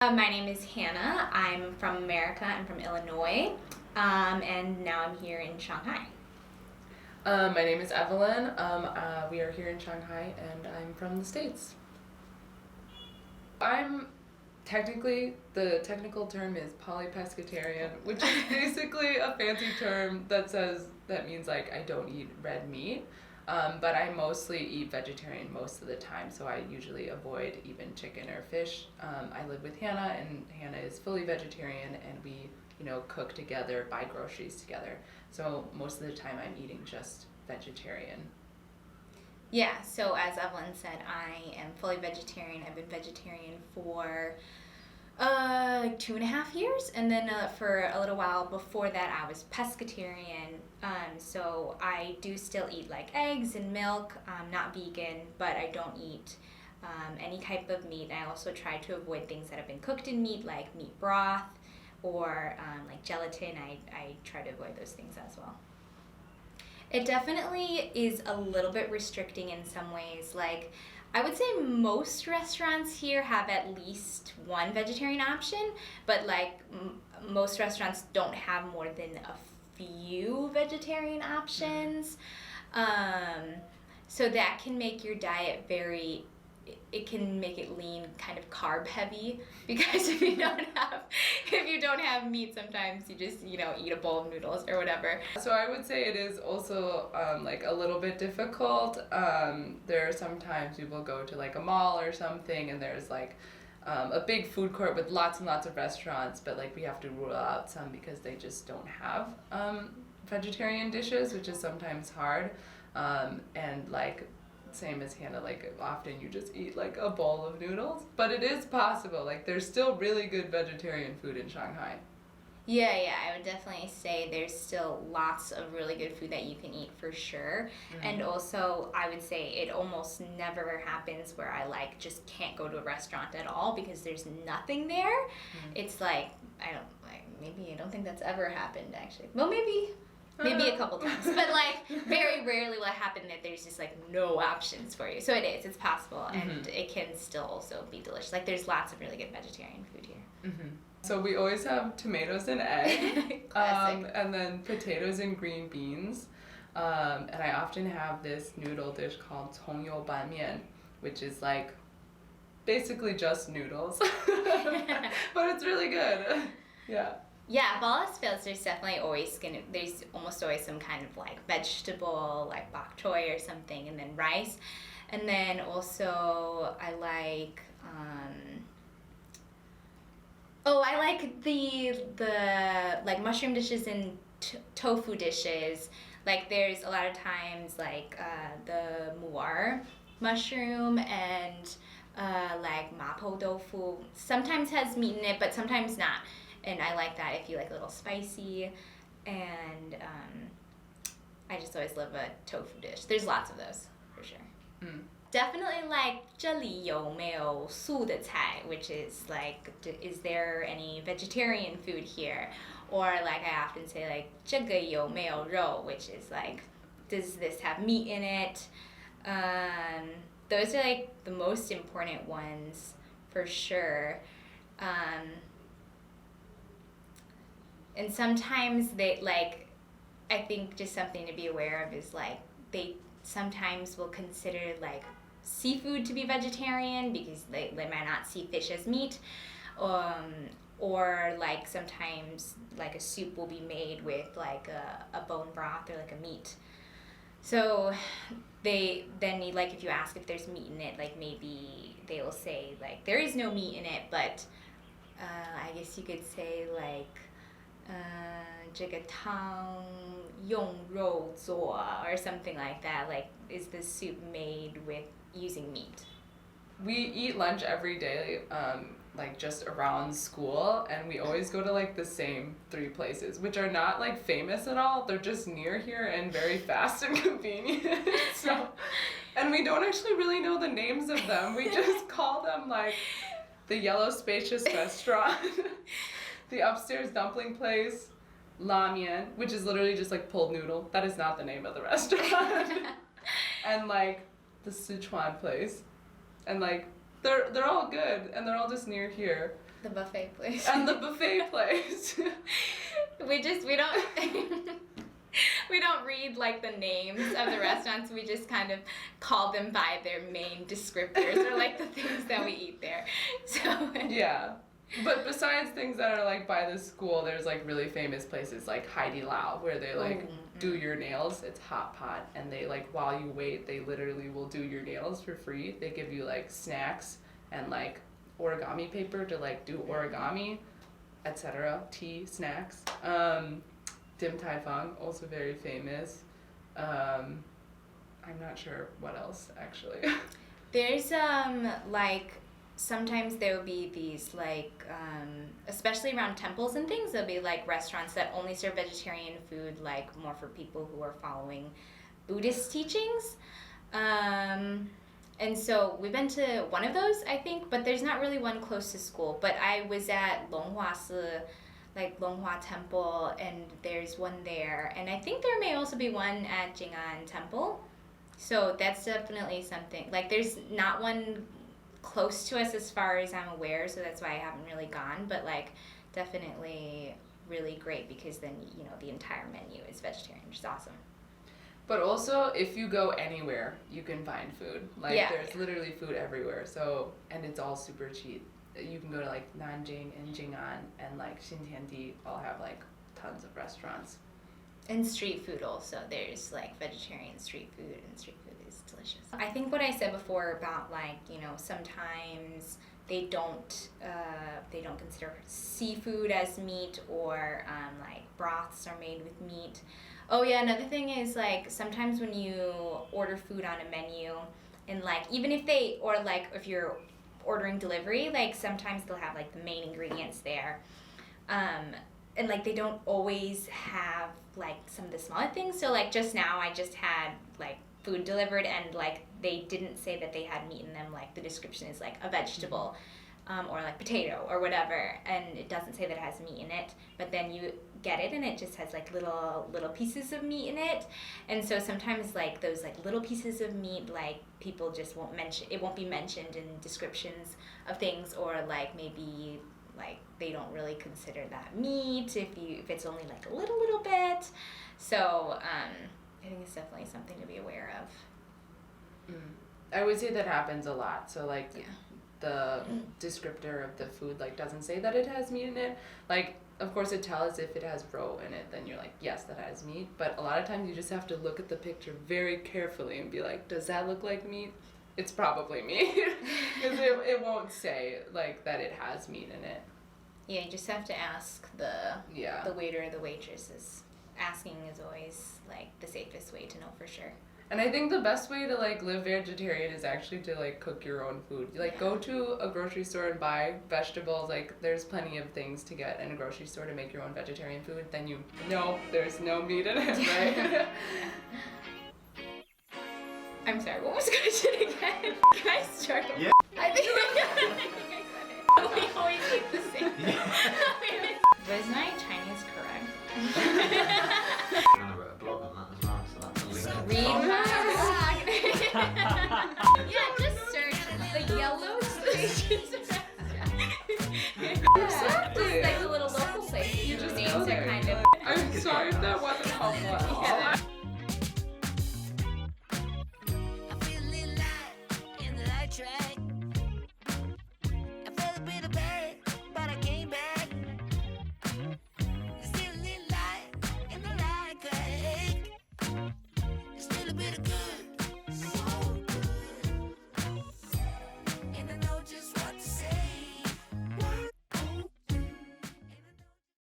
My name is Hannah. I'm from America. I'm from Illinois, and now I'm here in Shanghai. My name is Evelyn. We are here in Shanghai, and I'm from the States. I'm the technical term is polypescatarian, which is basically a fancy term that means like I don't eat red meat. But I mostly eat vegetarian most of the time, so I usually avoid even chicken or fish. I live with Hannah, and Hannah is fully vegetarian, and we, cook together, buy groceries together. So most of the time I'm eating just vegetarian. Yeah, so as Evelyn said, I am fully vegetarian. I've been vegetarian for like 2.5 years, and then for a little while before that I was pescatarian. So I do still eat like eggs and milk. I'm not vegan, but I don't eat any type of meat. I also try to avoid things that have been cooked in meat, like meat broth or like gelatin. I try to avoid those things as well. It definitely is a little bit restricting in some ways. Like, I would say most restaurants here have at least one vegetarian option, but like most restaurants don't have more than a few vegetarian options. So that can make your diet it can make it lean, kind of carb heavy, because if you don't have meat, sometimes you just eat a bowl of noodles or whatever. So I would say it is also like a little bit difficult. There are sometimes people go to like a mall or something, and there's like a big food court with lots and lots of restaurants, but like we have to rule out some because they just don't have vegetarian dishes, which is sometimes hard. And like same as Hannah, like often you just eat like a bowl of noodles, but it is possible. Like there's still really good vegetarian food in Shanghai. Yeah, I would definitely say there's still lots of really good food that you can eat for sure. Mm-hmm. And also I would say it almost never happens where I like just can't go to a restaurant at all because there's nothing there. Mm-hmm. It's like I don't think that's ever happened actually. Well, maybe a couple times, but like very rarely will it happen that there's just like no options for you. So it's possible, and mm-hmm. it can still also be delicious. Like there's lots of really good vegetarian food here. Mm-hmm. So we always have tomatoes and egg, and then potatoes and green beans, and I often have this noodle dish called 葱油拌面, which is like basically just noodles, but it's really good. Yeah. Yeah, balls there's almost always some kind of like vegetable, like bok choy or something, and then rice. And then also I like the like mushroom dishes and tofu dishes. Like there's a lot of times like the muar mushroom and like mapo tofu sometimes has meat in it, but sometimes not. And I like that if you like a little spicy. And I just always love a tofu dish. There's lots of those, for sure. Mm. Definitely like 这里有没有素的菜, which is like, is there any vegetarian food here? Or like I often say like 这个有没有肉, which is like, does this have meat in it? Those are like the most important ones, for sure. And sometimes I think just something to be aware of is like they sometimes will consider like seafood to be vegetarian because they might not see fish as meat, or like sometimes like a soup will be made with like a bone broth or like a meat. So like if you ask if there's meat in it, like maybe they will say like there is no meat in it, but I guess you could say like 这个汤用肉做 or something like that. Like, is the soup made with using meat? We eat lunch every day, like just around school, and we always go to like the same 3 places, which are not like famous at all. They're just near here and very fast and convenient. And we don't actually really know the names of them. We just call them like the Yellow Spacious Restaurant, the Upstairs Dumpling Place, La Mian, which is literally just like pulled noodle. That is not the name of the restaurant. And like the Sichuan Place. And like they're all good, and they're all just near here. The buffet place. And the buffet place. we don't we don't read like the names of the restaurants. We just kind of call them by their main descriptors or like the things that we eat there. So yeah. But besides things that are like by the school, there's like really famous places like Heidi Lao where they like do your nails. It's hot pot, and they like while you wait, they literally will do your nails for free. They give you like snacks and like origami paper to like do origami, etc. Tea, snacks. Dim Tai Fung, also very famous. I'm not sure what else actually. There's like sometimes there will be these like especially around temples and things, there'll be like restaurants that only serve vegetarian food, like more for people who are following Buddhist teachings. And so we've been to one of those, I think, but there's not really one close to school. But I was at Longhua Si, like Longhua Temple, and there's one there. And I think there may also be one at Jing'an Temple. So that's definitely something. Like there's not one close to us as far as I'm aware, so that's why I haven't really gone. But like definitely really great because then, you know, the entire menu is vegetarian, which is awesome. But also, if you go anywhere, you can find food. Like, there's literally food everywhere. So, and it's all super cheap. You can go to, like, Nanjing and Jing'an and, like, Xintiandi all have, like, tons of restaurants. And street food also. There's, like, vegetarian street food, and street food is delicious. I think what I said before about, like, you know, sometimes they don't consider seafood as meat, or, like, broths are made with meat. Oh yeah, another thing is like sometimes when you order food on a menu, and like even if they, or like if you're ordering delivery, like sometimes they'll have like the main ingredients there, and like they don't always have like some of the smaller things. So like just now I just had like food delivered, and like they didn't say that they had meat in them. Like the description is like a vegetable, or like potato or whatever, and it doesn't say that it has meat in it, but then you get it and it just has like little pieces of meat in it. And so sometimes like those like little pieces of meat, like people just won't mention, it won't be mentioned in descriptions of things, or like maybe like they don't really consider that meat if it's only like a little bit. So I think it's definitely something to be aware of. I would say that happens a lot. So like the descriptor of the food like doesn't say that it has meat in it. Like of course it tells if it has roe in it, then you're like, yes, that has meat. But a lot of times you just have to look at the picture very carefully and be like, does that look like meat? It's probably meat. Because it won't say like that it has meat in it. Yeah, you just have to ask the waiter or the waitress. Asking is always like the safest way to know for sure. And I think the best way to like live vegetarian is actually to like cook your own food. Like go to a grocery store and buy vegetables. Like there's plenty of things to get in a grocery store to make your own vegetarian food. Then you know there's no meat in it, right? I'm sorry, what was the question again? Can I start? Yeah. I think I said it. We always eat the same. Was my Chinese correct? I wrote a blog on that as well, so that's a link. Read my blog. Yeah, just search the yellow stations. Just like the little local places. You just names go are there. kind of. I'm sorry if that wasn't helpful at all.